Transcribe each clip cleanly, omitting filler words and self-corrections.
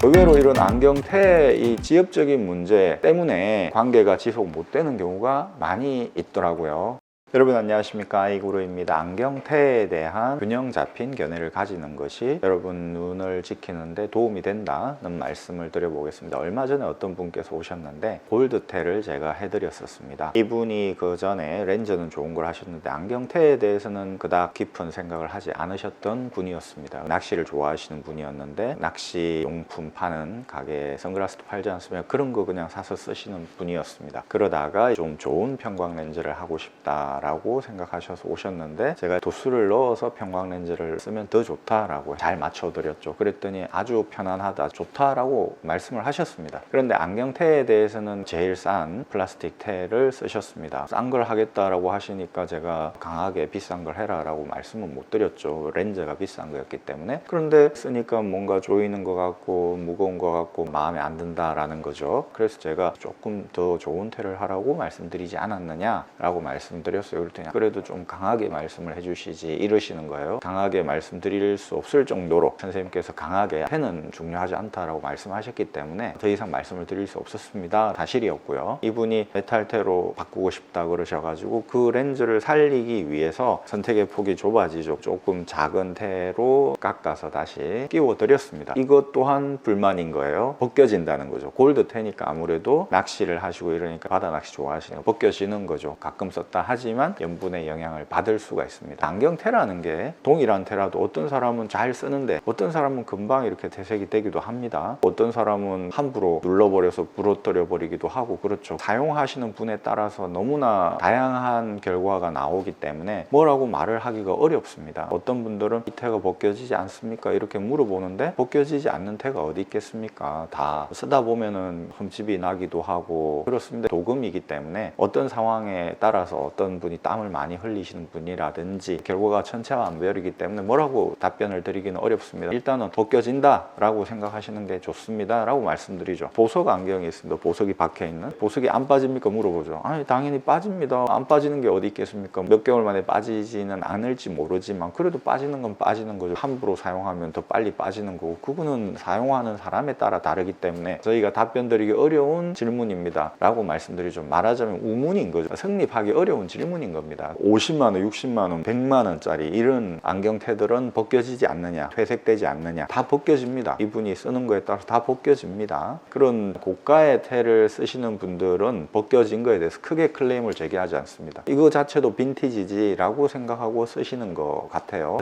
의외로 이런 안경테 이 지엽적인 문제 때문에 관계가 지속 못 되는 경우가 많이 있더라고요. 여러분 안녕하십니까, 아이구루입니다. 안경테에 대한 균형 잡힌 견해를 가지는 것이 여러분 눈을 지키는데 도움이 된다는 말씀을 드려보겠습니다. 얼마 전에 어떤 분께서 오셨는데 골드테를 제가 해드렸었습니다. 이분이 그 전에 렌즈는 좋은 걸 하셨는데 안경테에 대해서는 그닥 깊은 생각을 하지 않으셨던 분이었습니다. 낚시를 좋아하시는 분이었는데 낚시 용품 파는 가게에 선글라스도 팔지 않습니까? 그런 거 그냥 사서 쓰시는 분이었습니다. 그러다가 좀 좋은 편광 렌즈를 하고 싶다 라고 생각하셔서 오셨는데 제가 도수를 넣어서 편광렌즈를 쓰면 더 좋다라고 잘 맞춰드렸죠. 그랬더니 아주 편안하다, 좋다라고 말씀을 하셨습니다. 그런데 안경테에 대해서는 제일 싼 플라스틱 테를 쓰셨습니다. 싼 걸 하겠다라고 하시니까 제가 강하게 비싼 걸 해라 라고 말씀은 못 드렸죠. 렌즈가 비싼 거였기 때문에. 그런데 쓰니까 뭔가 조이는 것 같고 무거운 것 같고 마음에 안 든다라는 거죠. 그래서 제가 조금 더 좋은 테를 하라고 말씀드리지 않았느냐 라고 말씀드렸어요. 그랬더니 그래도 좀 강하게 말씀을 해주시지 이러시는 거예요. 강하게 말씀드릴 수 없을 정도로 선생님께서 강하게 테는 중요하지 않다라고 말씀하셨기 때문에 더 이상 말씀을 드릴 수 없었습니다. 사실이었고요. 이분이 메탈테로 바꾸고 싶다 그러셔가지고 그 렌즈를 살리기 위해서 선택의 폭이 좁아지죠. 조금 작은 테로 깎아서 다시 끼워 드렸습니다. 이것 또한 불만인 거예요. 벗겨진다는 거죠. 골드 테니까 아무래도 낚시를 하시고 이러니까 바다 낚시 좋아하시니까 벗겨지는 거죠. 가끔 썼다 하지만 염분의 영향을 받을 수가 있습니다. 안경테라는 게 동일한 테라도 어떤 사람은 잘 쓰는데 어떤 사람은 금방 이렇게 퇴색이 되기도 합니다. 어떤 사람은 함부로 눌러버려서 부러뜨려 버리기도 하고 그렇죠. 사용하시는 분에 따라서 너무나 다양한 결과가 나오기 때문에 뭐라고 말을 하기가 어렵습니다. 어떤 분들은 이 테가 벗겨지지 않습니까? 이렇게 물어보는데 벗겨지지 않는 테가 어디 있겠습니까? 다 쓰다 보면은 흠집이 나기도 하고 그렇습니다. 도금이기 때문에 어떤 상황에 따라서 어떤 분이 땀을 많이 흘리시는 분이라든지 결과가 천차만별이기 때문에 뭐라고 답변을 드리기는 어렵습니다. 일단은 벗겨진다 라고 생각하시는 게 좋습니다 라고 말씀드리죠. 보석 안경이 있습니다. 보석이 박혀있는. 보석이 안 빠집니까? 물어보죠. 아니 당연히 빠집니다. 안 빠지는 게 어디 있겠습니까? 몇 개월 만에 빠지지는 않을지 모르지만 그래도 빠지는 건 빠지는 거죠. 함부로 사용하면 더 빨리 빠지는 거고 그거는 사용하는 사람에 따라 다르기 때문에 저희가 답변 드리기 어려운 질문입니다 라고 말씀드리죠. 말하자면 우문인 거죠. 성립하기 어려운 질문인 겁니다. 50만원, 60만원, 100만원짜리 이런 안경테들은 벗겨지지 않느냐, 퇴색되지 않느냐, 다 벗겨집니다. 이분이 쓰는 거에 따라서 다 벗겨집니다. 그런 고가의 테를 쓰시는 분들은 벗겨진 거에 대해서 크게 클레임을 제기하지 않습니다. 이거 자체도 빈티지지 라고 생각하고 쓰시는 것 같아요.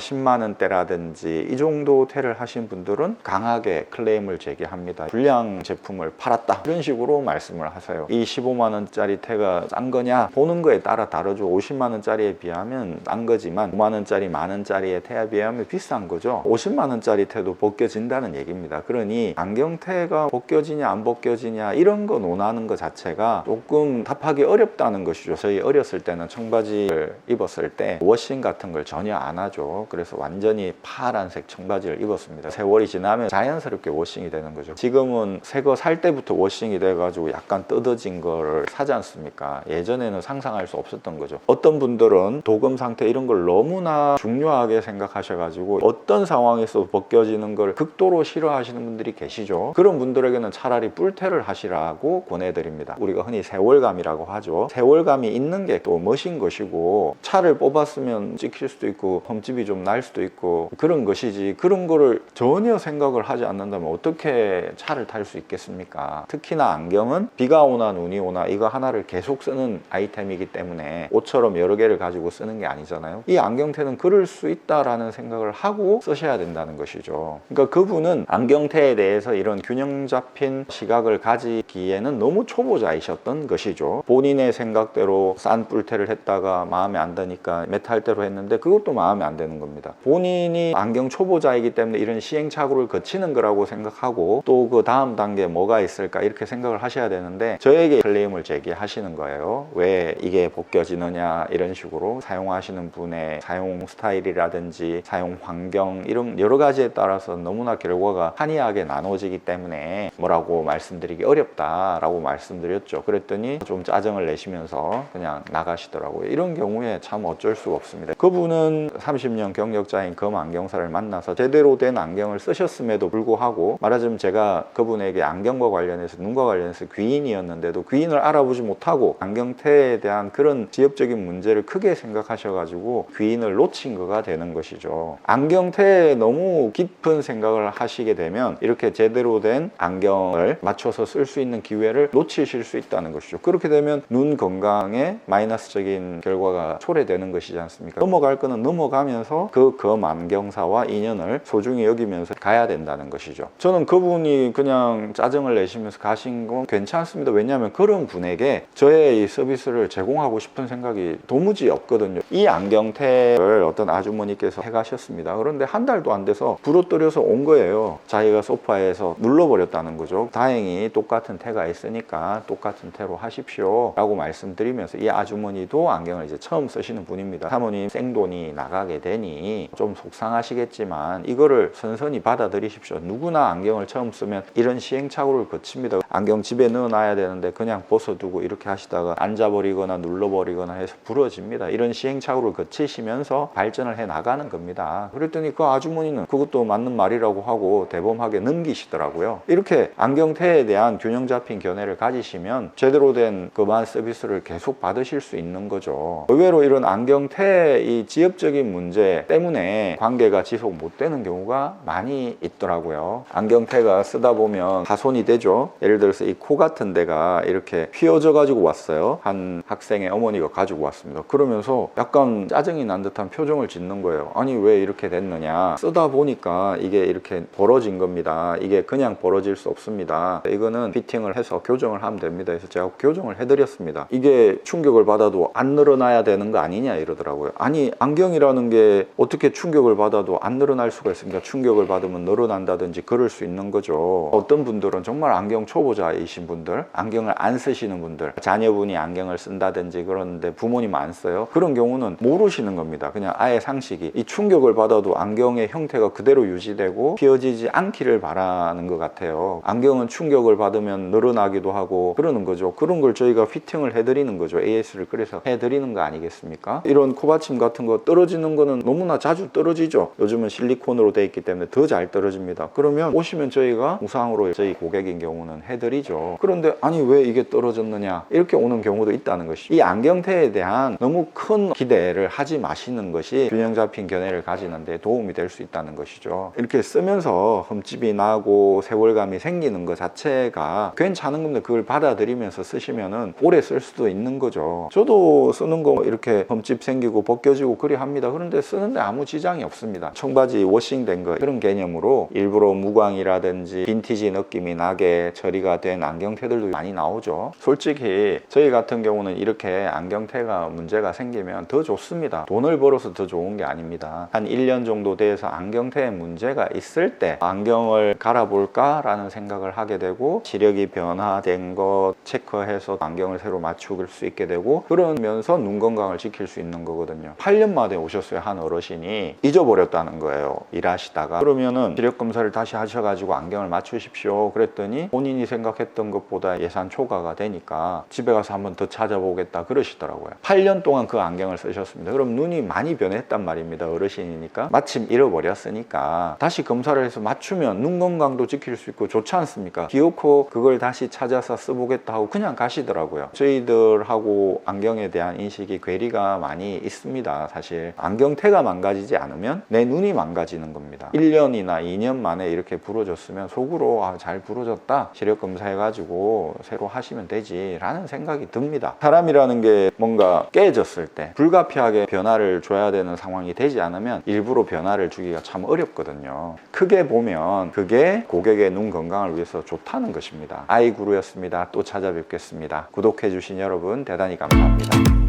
10만원대라든지 이 정도 테를 하신 분들은 강하게 클레임을 제기합니다. 불량 제품을 팔았다 이런 식으로 말씀을 하세요. 이 15만원짜리 테가 싼 거냐 보는 거에 따라 다르죠. 50만원짜리에 비하면 싼 거지만 5만원짜리, 만원짜리의 테에 비하면 비싼 거죠. 50만원짜리 테도 벗겨진다는 얘기입니다. 그러니 안경테가 벗겨지냐 안 벗겨지냐 이런 거 논하는 것 자체가 조금 답하기 어렵다는 것이죠. 저희 어렸을 때는 청바지를 입었을 때 워싱 같은 걸 전혀 안 하죠. 그래서 완전히 파란색 청바지를 입었습니다. 세월이 지나면 자연스럽게 워싱이 되는 거죠. 지금은 새 거 살 때부터 워싱이 돼가지고 약간 뜯어진 거를 사지 않습니까? 예전에는 상상할 수 없었던 거죠. 어떤 분들은 도금 상태 이런 걸 너무나 중요하게 생각하셔가지고 어떤 상황에서 벗겨지는 걸 극도로 싫어하시는 분들이 계시죠. 그런 분들에게는 차라리 뿔테를 하시라고 권해드립니다. 우리가 흔히 세월감이라고 하죠. 세월감이 있는 게 또 멋인 것이고 차를 뽑았으면 찍힐 수도 있고 흠집이 좀 날 수도 있고 그런 것이지 그런 거를 전혀 생각을 하지 않는다면 어떻게 차를 탈 수 있겠습니까? 특히나 안경은 비가 오나 눈이 오나 이거 하나를 계속 쓰는 아이템이기 때문에 옷처럼 여러 개를 가지고 쓰는 게 아니잖아요. 이 안경테는 그럴 수 있다라는 생각을 하고 쓰셔야 된다는 것이죠. 그러니까 그분은 안경테에 대해서 이런 균형 잡힌 시각을 가지기에는 너무 초보자이셨던 것이죠. 본인의 생각대로 싼 뿔테를 했다가 마음에 안 드니까 메탈테로 했는데 그것도 마음에 안 드는 겁니다. 본인이 안경 초보자이기 때문에 이런 시행착오를 거치는 거라고 생각하고 또 그 다음 단계 뭐가 있을까 이렇게 생각을 하셔야 되는데 저에게 클레임을 제기하시는 거예요. 왜 이게 벗겨지는 됐느냐 이런 식으로 사용하시는 분의 사용 스타일이라든지 사용 환경 이런 여러 가지에 따라서 너무나 결과가 한이하게 나눠지기 때문에 뭐라고 말씀드리기 어렵다라고 말씀드렸죠. 그랬더니 좀 짜증을 내시면서 그냥 나가시더라고요. 이런 경우에 참 어쩔 수가 없습니다. 그분은 30년 경력자인 검 안경사를 만나서 제대로 된 안경을 쓰셨음에도 불구하고 말하자면 제가 그분에게 안경과 관련해서 눈과 관련해서 귀인이었는데도 귀인을 알아보지 못하고 안경테에 대한 그런 지엽적인 문제를 크게 생각하셔가지고 귀인을 놓친 거가 되는 것이죠. 안경테에 너무 깊은 생각을 하시게 되면 이렇게 제대로 된 안경을 맞춰서 쓸 수 있는 기회를 놓치실 수 있다는 것이죠. 그렇게 되면 눈 건강에 마이너스적인 결과가 초래되는 것이지 않습니까? 넘어갈 거는 넘어가면서 그 검 안경사와 인연을 소중히 여기면서 가야 된다는 것이죠. 저는 그분이 그냥 짜증을 내시면서 가신 건 괜찮습니다. 왜냐하면 그런 분에게 저의 이 서비스를 제공하고 싶은 생각이 도무지 없거든요. 이 안경테를 어떤 아주머니께서 해가셨습니다. 그런데 한 달도 안 돼서 부러뜨려서 온 거예요. 자기가 소파에서 눌러버렸다는 거죠. 다행히 똑같은 테가 있으니까 똑같은 테로 하십시오 라고 말씀드리면서 이 아주머니도 안경을 이제 처음 쓰시는 분입니다. 사모님 생돈이 나가게 되니 좀 속상하시겠지만 이거를 선선히 받아들이십시오. 누구나 안경을 처음 쓰면 이런 시행착오를 거칩니다. 안경 집에 넣어놔야 되는데 그냥 벗어두고 이렇게 하시다가 앉아버리거나 눌러버리거나 해서 부러집니다. 이런 시행착오를 거치시면서 발전을 해 나가는 겁니다. 그랬더니 그 아주머니는 그것도 맞는 말이라고 하고 대범하게 넘기시더라고요. 이렇게 안경테에 대한 균형 잡힌 견해를 가지시면 제대로 된 그만 서비스를 계속 받으실 수 있는 거죠. 의외로 이런 안경테의 이 지엽적인 문제 때문에 관계가 지속 못 되는 경우가 많이 있더라고요. 안경테가 쓰다 보면 파손이 되죠. 예를 들어서 이 코 같은 데가 이렇게 휘어져 가지고 왔어요. 한 학생의 어머니가 가지고 왔습니다. 그러면서 약간 짜증이 난 듯한 표정을 짓는 거예요. 아니 왜 이렇게 됐느냐, 쓰다 보니까 이게 이렇게 벌어진 겁니다. 이게 그냥 벌어질 수 없습니다. 이거는 피팅을 해서 교정을 하면 됩니다. 그래서 제가 교정을 해드렸습니다. 이게 충격을 받아도 안 늘어나야 되는 거 아니냐 이러더라고요. 아니 안경이라는 게 어떻게 충격을 받아도 안 늘어날 수가 있습니까? 충격을 받으면 늘어난다든지 그럴 수 있는 거죠. 어떤 분들은 정말 안경 초보자이신 분들, 안경을 안 쓰시는 분들, 자녀분이 안경을 쓴다든지 그러는데 부모님 안 써요. 그런 경우는 모르시는 겁니다. 그냥 아예 상식이 이 충격을 받아도 안경의 형태가 그대로 유지되고 휘어지지 않기를 바라는 것 같아요. 안경은 충격을 받으면 늘어나기도 하고 그러는 거죠. 그런 걸 저희가 피팅을 해드리는 거죠. AS를 그래서 해드리는 거 아니겠습니까? 이런 코받침 같은 거 떨어지는 거는 너무나 자주 떨어지죠. 요즘은 실리콘으로 돼 있기 때문에 더 잘 떨어집니다. 그러면 오시면 저희가 무상으로 저희 고객인 경우는 해드리죠. 그런데 아니 왜 이게 떨어졌느냐 이렇게 오는 경우도 있다는 것이, 이 안경테에 대한 너무 큰 기대를 하지 마시는 것이 균형 잡힌 견해를 가지는 데 도움이 될 수 있다는 것이죠. 이렇게 쓰면서 흠집이 나고 세월감이 생기는 것 자체가 괜찮은 겁니다. 그걸 받아들이면서 쓰시면은 오래 쓸 수도 있는 거죠. 저도 쓰는 거 이렇게 흠집 생기고 벗겨지고 그리 합니다. 그런데 쓰는데 아무 지장이 없습니다. 청바지 워싱된 거 그런 개념으로 일부러 무광이라든지 빈티지 느낌이 나게 처리가 된 안경테들도 많이 나오죠. 솔직히 저희 같은 경우는 이렇게 안경테가 문제가 생기면 더 좋습니다. 돈을 벌어서 더 좋은 게 아닙니다. 한 1년 정도 돼서 안경테에 문제가 있을 때 안경을 갈아볼까 라는 생각을 하게 되고 시력이 변화된 것 체크해서 안경을 새로 맞출 수 있게 되고 그러면서 눈 건강을 지킬 수 있는 거거든요. 8년 만에 오셨어요. 한 어르신이 잊어버렸다는 거예요. 일하시다가. 그러면은 시력 검사를 다시 하셔가지고 안경을 맞추십시오 그랬더니 본인이 생각했던 것보다 예산 초과가 되니까 집에 가서 한번 더 찾아보겠다 그러시더라고요. 8년 동안 그 안경을 쓰셨습니다. 그럼 눈이 많이 변했단 말입니다. 어르신이니까. 마침 잃어버렸으니까 다시 검사를 해서 맞추면 눈 건강도 지킬 수 있고 좋지 않습니까? 기어코 그걸 다시 찾아서 써보겠다 하고 그냥 가시더라고요. 저희들하고 안경에 대한 인식이 괴리가 많이 있습니다. 사실 안경테가 망가지지 않으면 내 눈이 망가지는 겁니다. 1년이나 2년 만에 이렇게 부러졌으면 속으로 잘 부러졌다, 시력 검사해가지고 새로 하시면 되지 라는 생각이 듭니다. 사람이라는 게 뭔가 깨졌을 때 불가피하게 변화를 줘야 되는 상황이 되지 않으면 일부러 변화를 주기가 참 어렵거든요. 크게 보면 그게 고객의 눈 건강을 위해서 좋다는 것입니다. 아이구루였습니다. 또 찾아뵙겠습니다. 구독해주신 여러분 대단히 감사합니다.